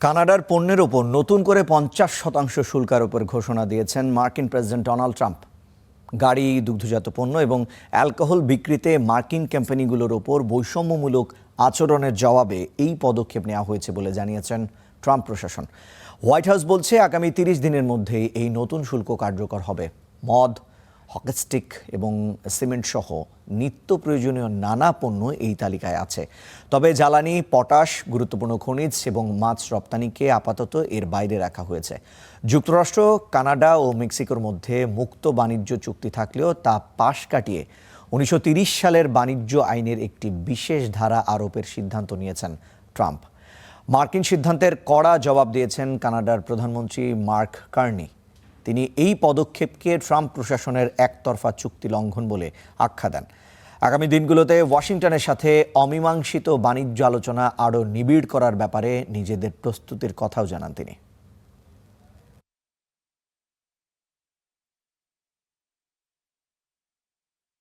কানাডার পণ্যের ওপর নতুন করে 50% শুল্ক আরোপের ঘোষণা দিয়েছেন মার্কিন প্রেসিডেন্ট ডোনাল্ড ট্রাম্প। গাড়ি, দুগ্ধজাত পণ্য এবং অ্যালকোহল বিক্রিতে মার্কিন কোম্পানিগুলোর ওপর বৈষম্যমূলক আচরণের জবাবে এই পদক্ষেপ নেওয়া হয়েছে বলে জানিয়েছেন ট্রাম্প প্রশাসন। হোয়াইট হাউস বলছে আগামী 30 দিনের মধ্যেই এই নতুন শুল্ক কার্যকর হবে। মদ, হকি স্টিক এবং সিমেন্ট সহ নিত্য প্রয়োজনীয় নানা পণ্য এই তালিকায় আছে। তবে জ্বালানি, পটাশ, গুরুত্বপূর্ণ খনিজ এবং মাছ রপ্তানিকে আপাতত এর বাইরে রাখা হয়েছে। যুক্তরাষ্ট্র, কানাডা ও মেক্সিকোর মধ্যে মুক্ত বাণিজ্য চুক্তি থাকলেও তা পাশ কাটিয়ে 1930 সালের বাণিজ্য আইনের একটি বিশেষ ধারা আরোপের সিদ্ধান্ত নিয়েছেন ট্রাম্প। মার্কিন সিদ্ধান্তের কড়া জবাব দিয়েছেন কানাডার প্রধানমন্ত্রী মার্ক কার্নি। তিনি এই পদক্ষেপকে ট্রাম্প প্রশাসনের একতরফা চুক্তি লঙ্ঘন বলে আখ্যা দেন। আগামী দিনগুলোতে ওয়াশিংটনের সাথে অমীমাংসিত বাণিজ্য আলোচনা আরও নিবিড় করার ব্যাপারে নিজেদের প্রস্তুতির কথাও জানান তিনি।